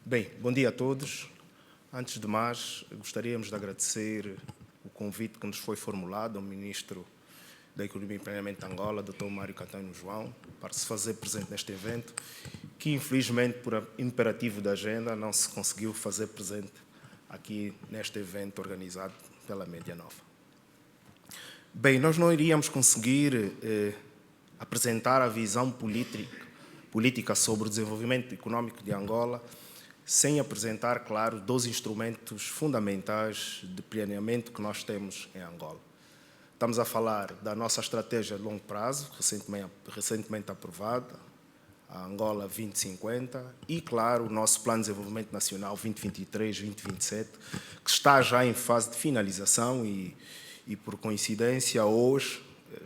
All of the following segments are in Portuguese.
Bem, bom dia a todos. Antes de mais, gostaríamos de agradecer o convite que nos foi formulado ao Ministro da Economia e Planeamento de Angola, Dr. Mário Caetano João, para se fazer presente neste evento, que infelizmente, por imperativo da agenda, não se conseguiu fazer presente aqui neste evento organizado pela Média Nova. Bem, nós não iríamos conseguir apresentar a visão política sobre o desenvolvimento econômico de Angola sem apresentar, claro, dois instrumentos fundamentais de planeamento que nós temos em Angola. Estamos a falar da nossa estratégia de longo prazo, recentemente aprovada, a Angola 2050, e, claro, o nosso Plano de Desenvolvimento Nacional 2023-2027, que está já em fase de finalização e, por coincidência, hoje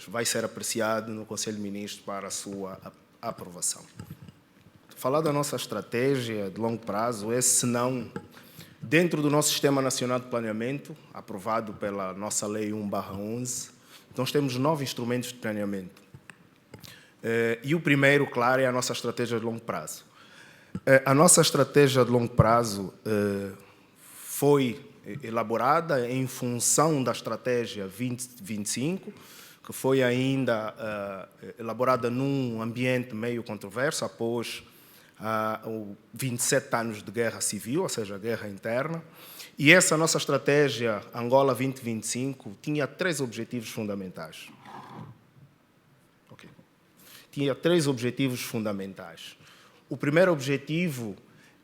vai ser apreciado no Conselho de Ministros para a sua aprovação. Falar da nossa estratégia de longo prazo é, se não, dentro do nosso Sistema Nacional de Planeamento, aprovado pela nossa Lei 1/11, nós temos 9 instrumentos de planeamento. E o primeiro, claro, é a nossa estratégia de longo prazo. A nossa estratégia de longo prazo foi elaborada em função da estratégia 2025, que foi ainda elaborada num ambiente meio controverso, após 27 anos de guerra civil, ou seja, guerra interna. E essa nossa estratégia Angola 2025 tinha 3 objetivos fundamentais. Tinha 3 objetivos fundamentais. O primeiro objetivo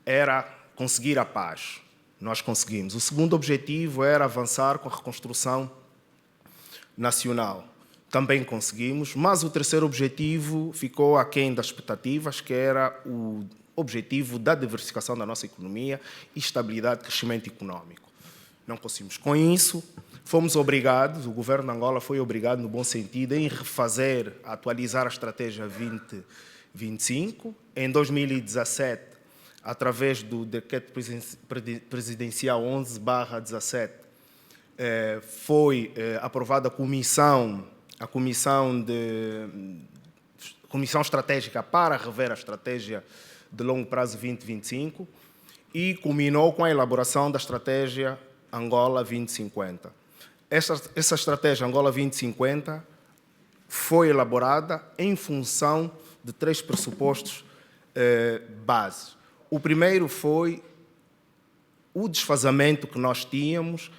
era conseguir a paz. Nós conseguimos. O segundo objetivo era avançar com a reconstrução nacional. Também conseguimos, mas o terceiro objetivo ficou aquém das expectativas, que era o objetivo da diversificação da nossa economia e estabilidade e crescimento econômico. Não conseguimos. Com isso, fomos obrigados, o governo de Angola foi obrigado, no bom sentido, em refazer, atualizar a estratégia 2025. Em 2017, através do Decreto Presidencial 11/17, foi aprovada a Comissão Estratégica para rever a estratégia de longo prazo 2025 e culminou com a elaboração da estratégia Angola 2050. Essa estratégia Angola 2050 foi elaborada em função de 3 pressupostos base. O primeiro foi o desfazamento que nós tínhamos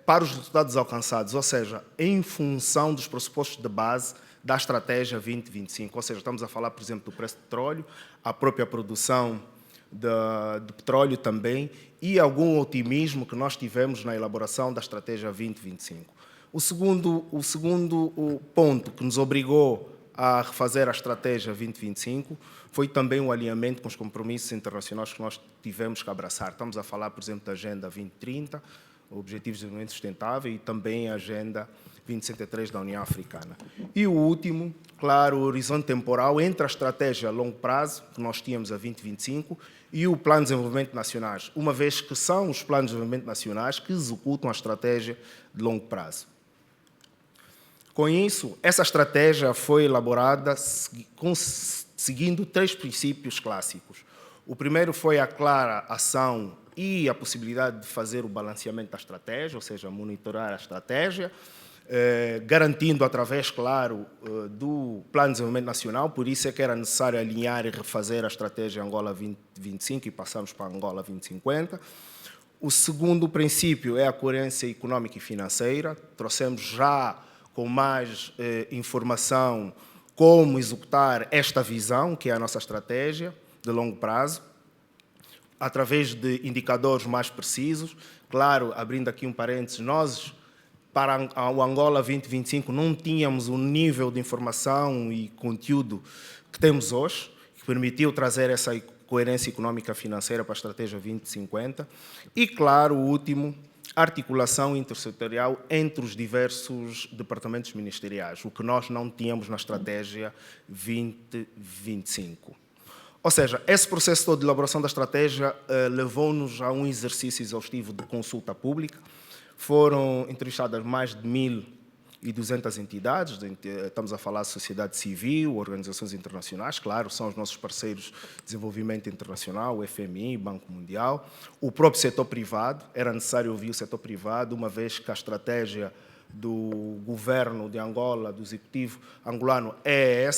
para os resultados alcançados, ou seja, em função dos pressupostos de base da estratégia 2025. Ou seja, estamos a falar, por exemplo, do preço do petróleo, a própria produção de petróleo também e algum otimismo que nós tivemos na elaboração da estratégia 2025. O segundo ponto que nos obrigou a refazer a estratégia 2025 foi também o alinhamento com os compromissos internacionais que nós tivemos que abraçar. Estamos a falar, por exemplo, da Agenda 2030, Objetivos de Desenvolvimento Sustentável, e também a Agenda 2063 da União Africana. E o último, claro, o horizonte temporal entre a estratégia a longo prazo, que nós tínhamos a 2025, e o Plano de Desenvolvimento Nacionais, uma vez que são os planos de desenvolvimento nacionais que executam a estratégia de longo prazo. Com isso, essa estratégia foi elaborada seguindo 3 princípios clássicos. O primeiro foi a clara ação e a possibilidade de fazer o balanceamento da estratégia, ou seja, monitorar a estratégia, garantindo através, claro, do Plano de Desenvolvimento Nacional. Por isso é que era necessário alinhar e refazer a estratégia Angola 2025 e passamos para a Angola 2050. O segundo princípio é a coerência econômica e financeira. Trouxemos já com mais informação como executar esta visão, que é a nossa estratégia de longo prazo, através de indicadores mais precisos. Claro, abrindo aqui um parênteses, nós, para o Angola 2025, não tínhamos o nível de informação e conteúdo que temos hoje, que permitiu trazer essa coerência econômica financeira para a estratégia 2050. E, claro, o último, articulação intersetorial entre os diversos departamentos ministeriais, o que nós não tínhamos na estratégia 2025. Ou seja, esse processo todo de elaboração da estratégia levou-nos a um exercício exaustivo de consulta pública. Foram entrevistadas mais de 1000 1.200 entidades, estamos a falar de sociedade civil, organizações internacionais, claro, são os nossos parceiros de desenvolvimento internacional, o FMI, Banco Mundial, o próprio setor privado. Era necessário ouvir o setor privado, uma vez que a estratégia do governo de Angola, do executivo angolano, é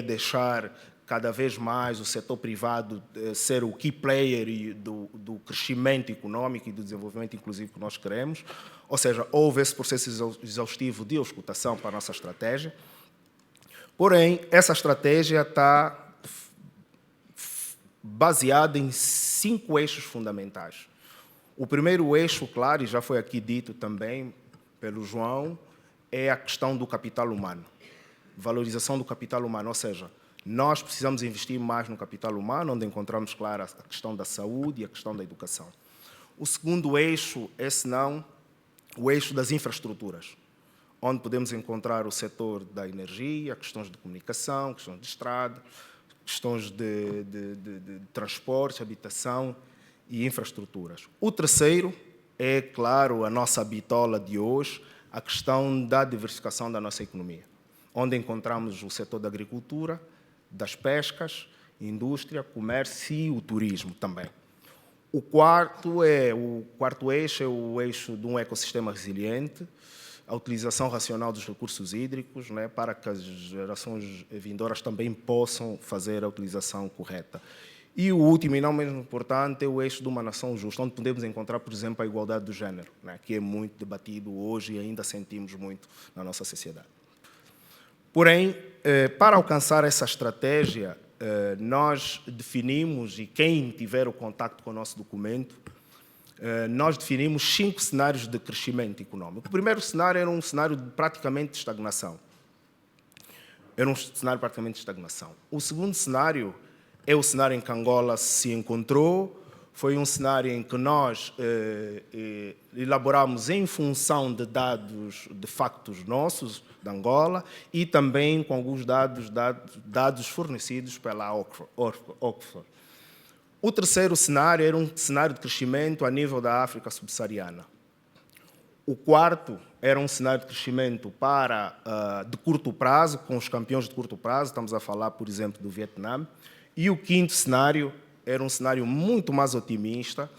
deixar cada vez mais o setor privado ser o key player do crescimento econômico e do desenvolvimento inclusivo que nós queremos. Ou seja, houve esse processo exaustivo de auscultação para a nossa estratégia. Porém, essa estratégia está baseada em 5 eixos fundamentais. O primeiro eixo, claro, e já foi aqui dito também pelo João, é a questão do capital humano. Valorização do capital humano, ou seja, nós precisamos investir mais no capital humano, onde encontramos, claro, a questão da saúde e a questão da educação. O segundo eixo é, senão, o eixo das infraestruturas, onde podemos encontrar o setor da energia, questões de comunicação, questões de estrada, questões de transporte, habitação e infraestruturas. O terceiro é, claro, a nossa bitola de hoje, a questão da diversificação da nossa economia, onde encontramos o setor da agricultura, das pescas, indústria, comércio e o turismo também. O quarto eixo é o eixo de um ecossistema resiliente, a utilização racional dos recursos hídricos, né, para que as gerações vindouras também possam fazer a utilização correta. E o último, e não menos importante, é o eixo de uma nação justa, onde podemos encontrar, por exemplo, a igualdade do género, né, que é muito debatido hoje e ainda sentimos muito na nossa sociedade. Porém, para alcançar essa estratégia, nós definimos, e quem tiver o contacto com o nosso documento, nós definimos 5 cenários de crescimento econômico. O primeiro cenário era um cenário praticamente de estagnação. O segundo cenário é o cenário em que Angola se encontrou. Foi um cenário em que nós elaboramos em função de dados, de factos nossos, de Angola, e também com alguns dados fornecidos pela Oxford. O terceiro cenário era um cenário de crescimento a nível da África subsaariana. O quarto era um cenário de crescimento de curto prazo, com os campeões de curto prazo, estamos a falar, por exemplo, do Vietnã. E o quinto cenário era um cenário muito mais otimista,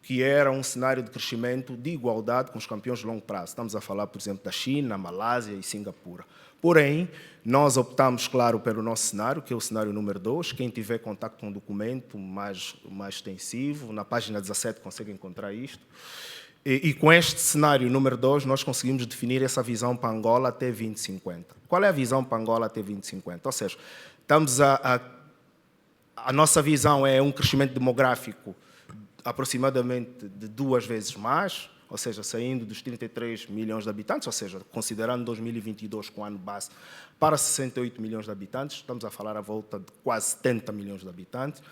que era um cenário de crescimento de igualdade com os campeões de longo prazo. Estamos a falar, por exemplo, da China, Malásia e Singapura. Porém, nós optamos, claro, pelo nosso cenário, que é o cenário número 2. Quem tiver contato com o documento mais extensivo, na página 17 consegue encontrar isto. E com este cenário número 2, nós conseguimos definir essa visão para Angola até 2050. Qual é a visão para Angola até 2050? Ou seja, a nossa visão é um crescimento demográfico aproximadamente de 2 vezes mais, ou seja, saindo dos 33 milhões de habitantes, ou seja, considerando 2022 com ano base, para 68 milhões de habitantes, estamos a falar à volta de quase 70 milhões de habitantes.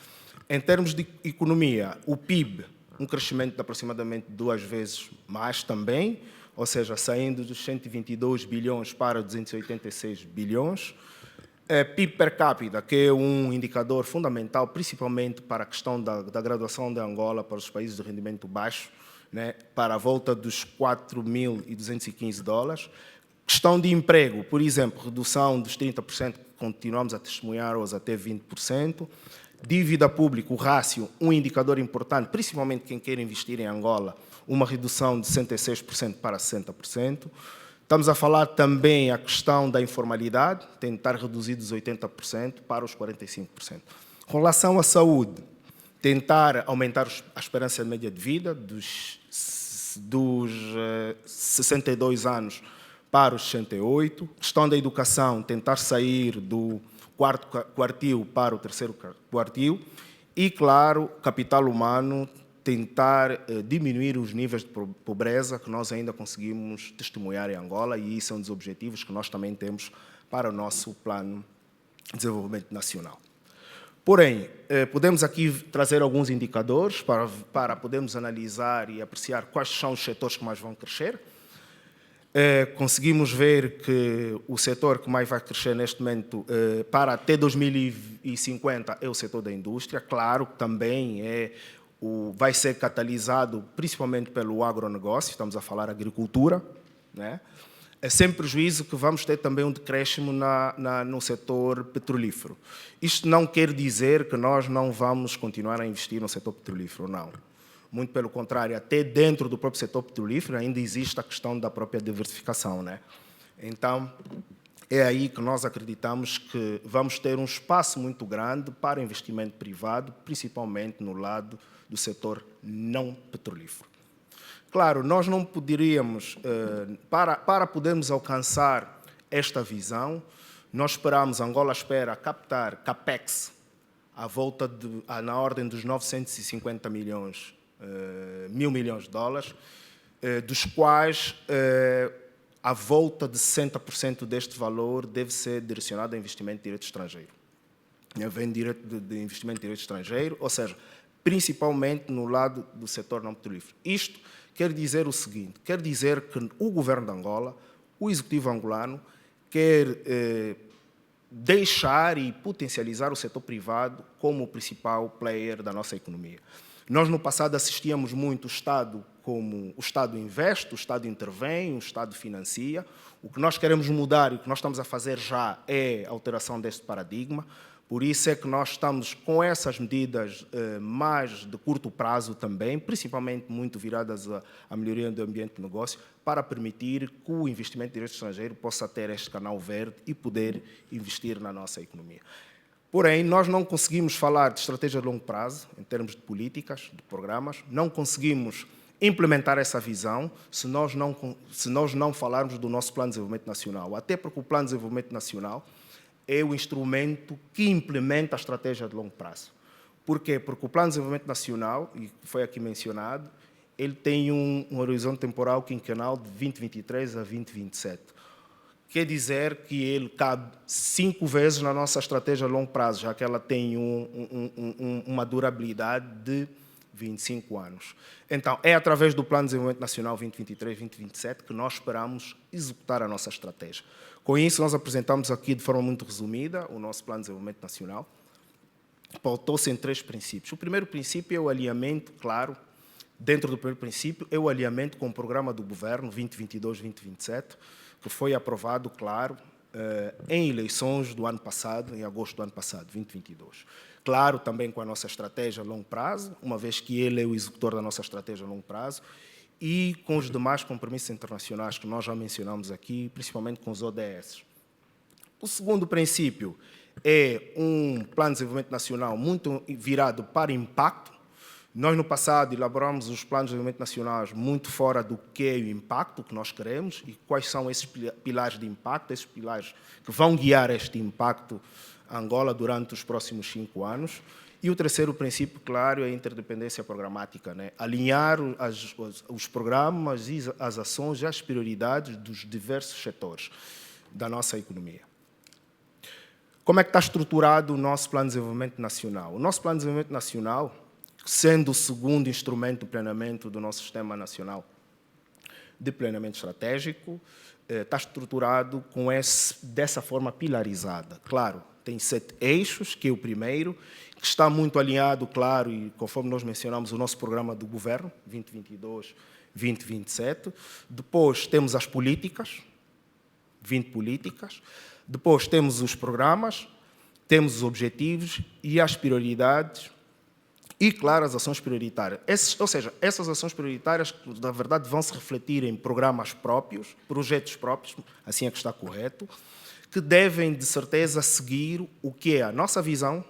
Em termos de economia, o PIB, um crescimento de aproximadamente 2 vezes mais também, ou seja, saindo dos 122 bilhões para 286 bilhões. PIB per capita, que é um indicador fundamental, principalmente para a questão da graduação de Angola para os países de rendimento baixo, né, para a volta dos 4.215 dólares. Questão de emprego, por exemplo, redução dos 30%, que continuamos a testemunhar hoje até 20%. Dívida pública, o rácio, um indicador importante, principalmente quem quer investir em Angola, uma redução de 66% para 60%. Estamos a falar também a questão da informalidade, tentar reduzir dos 80% para os 45%. Com relação à saúde, tentar aumentar a esperança média de vida dos 62 anos para os 68. Questão da educação, tentar sair do quarto quartil para o terceiro quartil. E, claro, capital humano, tentar diminuir os níveis de pobreza que nós ainda conseguimos testemunhar em Angola, e isso é um dos objetivos que nós também temos para o nosso Plano de Desenvolvimento Nacional. Porém, podemos aqui trazer alguns indicadores para podermos analisar e apreciar quais são os setores que mais vão crescer. Conseguimos ver que o setor que mais vai crescer neste momento para até 2050 é o setor da indústria. Claro que também vai ser catalisado principalmente pelo agronegócio, estamos a falar agricultura, né? É sem prejuízo que vamos ter também um decréscimo no setor petrolífero. Isto não quer dizer que nós não vamos continuar a investir no setor petrolífero, não. Muito pelo contrário, até dentro do próprio setor petrolífero ainda existe a questão da própria diversificação, né? Então, é aí que nós acreditamos que vamos ter um espaço muito grande para investimento privado, principalmente no lado do setor não petrolífero. Claro, nós não poderíamos, para podermos alcançar esta visão, nós esperamos, Angola espera captar CAPEX na ordem dos 950 milhões, mil milhões de dólares, dos quais a volta de 60% deste valor deve ser direcionado a investimento direto estrangeiro. Vem direto de investimento direto estrangeiro, ou seja, principalmente no lado do setor não petrolífero. Isto quer dizer o seguinte, quer dizer que o governo de Angola, o executivo angolano, quer deixar e potencializar o setor privado como o principal player da nossa economia. Nós, no passado, assistíamos muito o Estado como o Estado investe, o Estado intervém, o Estado financia. O que nós queremos mudar e o que nós estamos a fazer já é a alteração deste paradigma. Por isso é que nós estamos com essas medidas mais de curto prazo também, principalmente muito viradas à melhoria do ambiente de negócio, para permitir que o investimento direto estrangeiro possa ter este canal verde e poder investir na nossa economia. Porém, nós não conseguimos falar de estratégia de longo prazo, em termos de políticas, de programas, não conseguimos implementar essa visão se nós não falarmos do nosso Plano de Desenvolvimento Nacional. Até porque o Plano de Desenvolvimento Nacional é o instrumento que implementa a estratégia de longo prazo. Por quê? Porque o Plano de Desenvolvimento Nacional, e foi aqui mencionado, ele tem um horizonte temporal quinquenal de 2023 a 2027. Quer dizer que ele cabe 5 vezes na nossa estratégia a longo prazo, já que ela tem uma durabilidade de 25 anos. Então, é através do Plano de Desenvolvimento Nacional 2023-2027 que nós esperamos executar a nossa estratégia. Com isso, nós apresentamos aqui de forma muito resumida o nosso Plano de Desenvolvimento Nacional. Pautou-se em 3 princípios. O primeiro princípio é o alinhamento, claro, dentro do primeiro princípio, é o alinhamento com o programa do Governo 2022-2027, que foi aprovado, claro, em eleições do ano passado, em agosto do ano passado, 2022. Claro, também com a nossa estratégia a longo prazo, uma vez que ele é o executor da nossa estratégia a longo prazo, e com os demais compromissos internacionais que nós já mencionamos aqui, principalmente com os ODS. O segundo princípio é um plano de desenvolvimento nacional muito virado para impacto. Nós, no passado, elaboramos os planos de desenvolvimento nacionais muito fora do que é o impacto que nós queremos e quais são esses pilares de impacto, esses pilares que vão guiar este impacto a Angola durante os próximos 5 anos. E o terceiro princípio, claro, é a interdependência programática, né? Alinhar os programas e as ações e as prioridades dos diversos setores da nossa economia. Como é que está estruturado o nosso Plano de Desenvolvimento Nacional? O nosso Plano de Desenvolvimento Nacional, sendo o segundo instrumento de planeamento do nosso Sistema Nacional de Planeamento Estratégico, está estruturado dessa forma pilarizada. Claro, tem 7 eixos, que é o primeiro, que está muito alinhado, claro, e conforme nós mencionamos, o nosso programa do Governo, 2022-2027. Depois temos as políticas, 20 políticas. Depois temos os programas, temos os objetivos e as prioridades, e, claro, as ações prioritárias. Ou seja, essas ações prioritárias, na verdade, vão se refletir em programas próprios, projetos próprios, assim é que está correto, que devem, de certeza, seguir o que é a nossa visão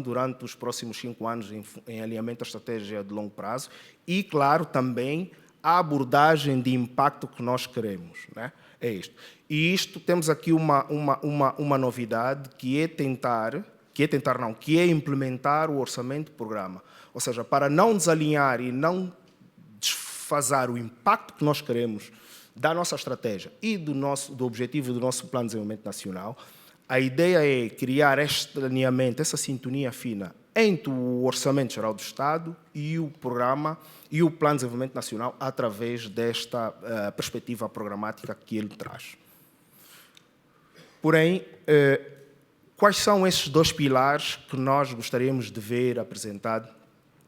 durante os próximos 5 anos em alinhamento à estratégia de longo prazo e, claro, também a abordagem de impacto que nós queremos, né? É isto. E isto, temos aqui uma novidade, que é implementar o orçamento do programa. Ou seja, para não desalinhar e não desfasar o impacto que nós queremos da nossa estratégia e do objetivo do nosso Plano de Desenvolvimento Nacional, a ideia é criar este alinhamento, essa sintonia fina entre o Orçamento Geral do Estado e o programa e o Plano de Desenvolvimento Nacional através desta perspectiva programática que ele traz. Porém, quais são esses 2 pilares que nós gostaríamos de ver apresentado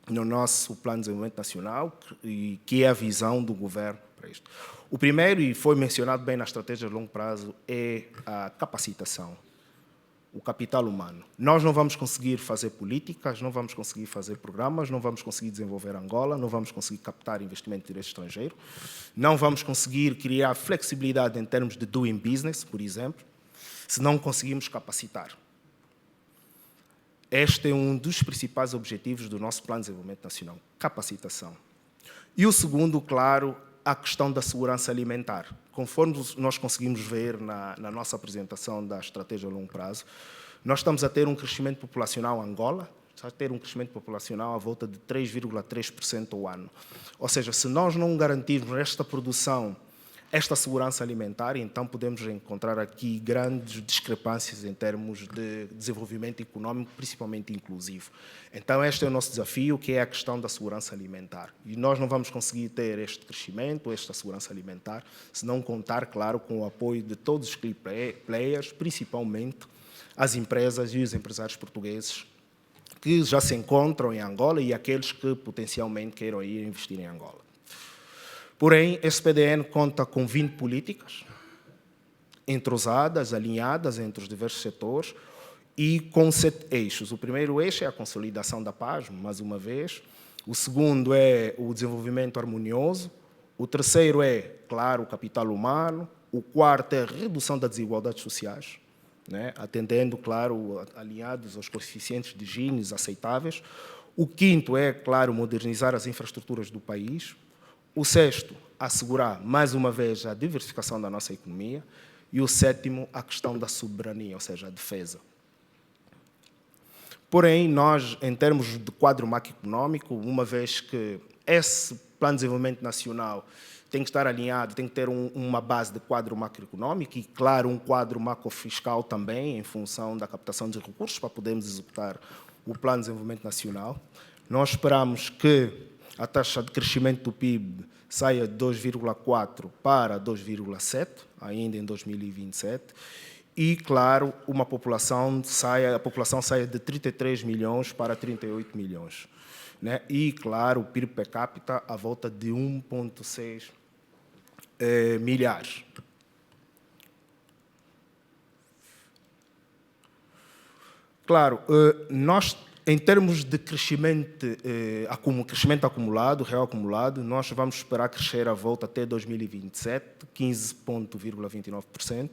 no nosso Plano de Desenvolvimento Nacional e que é a visão do Governo para isto? O primeiro, e foi mencionado bem na estratégia de longo prazo, é a capacitação, o capital humano. Nós não vamos conseguir fazer políticas, não vamos conseguir fazer programas, não vamos conseguir desenvolver Angola, não vamos conseguir captar investimento direto estrangeiro, não vamos conseguir criar flexibilidade em termos de doing business, por exemplo, se não conseguirmos capacitar. Este é um dos principais objetivos do nosso Plano de Desenvolvimento Nacional, capacitação. E o segundo, claro, a questão da segurança alimentar. Conforme nós conseguimos ver na nossa apresentação da estratégia a longo prazo, nós estamos a ter um crescimento populacional em Angola, está a ter um crescimento populacional à volta de 3,3% ao ano. Ou seja, se nós não garantirmos esta produção, esta segurança alimentar, então podemos encontrar aqui grandes discrepâncias em termos de desenvolvimento econômico, principalmente inclusivo. Então este é o nosso desafio, que é a questão da segurança alimentar. E nós não vamos conseguir ter este crescimento, esta segurança alimentar, se não contar, claro, com o apoio de todos os key players, principalmente as empresas e os empresários portugueses que já se encontram em Angola e aqueles que potencialmente queiram ir investir em Angola. Porém, esse PDN conta com 20 políticas entrosadas, alinhadas entre os diversos setores e com 7 eixos. O primeiro eixo é a consolidação da paz, mais uma vez. O segundo é o desenvolvimento harmonioso. O terceiro é, claro, o capital humano. O quarto é a redução das desigualdades sociais, né? Atendendo, claro, alinhados aos coeficientes de Gini aceitáveis. O quinto é, claro, modernizar as infraestruturas do país. O sexto, assegurar, mais uma vez, a diversificação da nossa economia. E o sétimo, a questão da soberania, ou seja, a defesa. Porém, nós, em termos de quadro macroeconómico, uma vez que esse Plano de Desenvolvimento Nacional tem que estar alinhado, tem que ter uma base de quadro macroeconómico e, claro, um quadro macrofiscal também, em função da captação de recursos, para podermos executar o Plano de Desenvolvimento Nacional. Nós esperamos que a taxa de crescimento do PIB saia de 2,4 para 2,7, ainda em 2027, e, claro, a população saia de 33 milhões para 38 milhões. Né? E, claro, o PIB per capita à volta de 1,6 milhares. Claro, nós, em termos de crescimento acumulado, real acumulado, nós vamos esperar crescer à volta até 2027, 15,29%,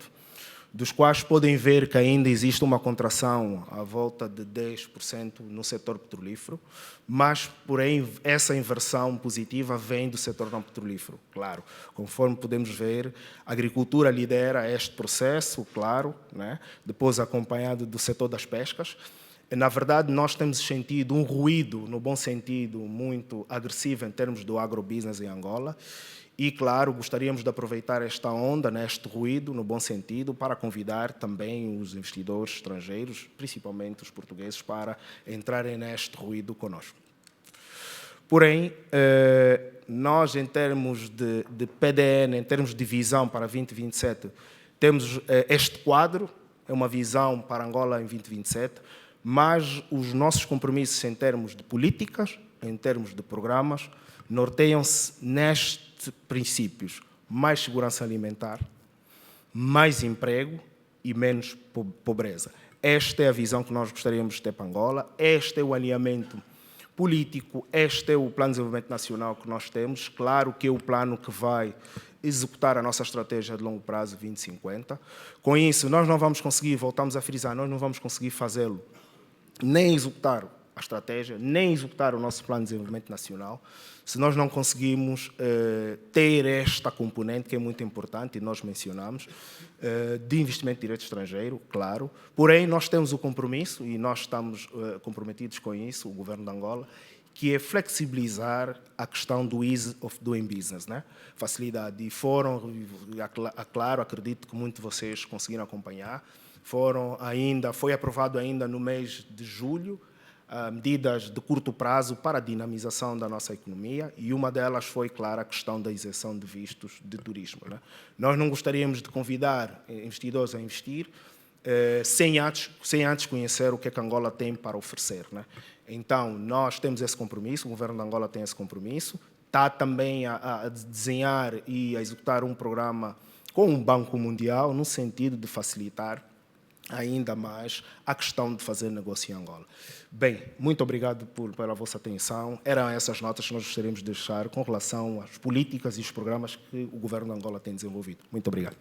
dos quais podem ver que ainda existe uma contração à volta de 10% no setor petrolífero, mas, porém, essa inversão positiva vem do setor não petrolífero, claro. Conforme podemos ver, a agricultura lidera este processo, claro, né? Depois acompanhado do setor das pescas. Na verdade, nós temos sentido um ruído, no bom sentido, muito agressivo em termos do agrobusiness em Angola. E, claro, gostaríamos de aproveitar esta onda, né, este ruído, no bom sentido, para convidar também os investidores estrangeiros, principalmente os portugueses, para entrarem neste ruído conosco. Porém, nós, em termos de PDN, em termos de visão para 2027, temos este quadro, é uma visão para Angola em 2027, mas os nossos compromissos em termos de políticas, em termos de programas, norteiam-se nestes princípios: mais segurança alimentar, mais emprego e menos pobreza. Esta é a visão que nós gostaríamos de ter para Angola, este é o alinhamento político, este é o Plano de Desenvolvimento Nacional que nós temos, claro que é o plano que vai executar a nossa estratégia de longo prazo 2050. Com isso, nós não vamos conseguir, voltamos a frisar, nós não vamos conseguir fazê-lo, nem executar a estratégia, nem executar o nosso Plano de Desenvolvimento Nacional, se nós não conseguimos ter esta componente, que é muito importante, e nós mencionamos, de investimento direto estrangeiro, claro. Porém, nós temos o compromisso, e nós estamos comprometidos com isso, o Governo de Angola, que é flexibilizar a questão do ease of doing business, né? Facilidade. E claro, acredito que muitos de vocês conseguiram acompanhar, foi aprovado ainda no mês de julho, medidas de curto prazo para a dinamização da nossa economia, e uma delas foi, claro, a questão da isenção de vistos de turismo, né? Nós não gostaríamos de convidar investidores a investir sem antes conhecer o que a Angola tem para oferecer, né? Então, nós temos esse compromisso, o Governo de Angola tem esse compromisso, está também a desenhar e a executar um programa com o Banco Mundial, no sentido de facilitar ainda mais a questão de fazer negócio em Angola. Bem, muito obrigado pela vossa atenção. Eram essas notas que nós gostaríamos de deixar com relação às políticas e os programas que o governo de Angola tem desenvolvido. Muito obrigado.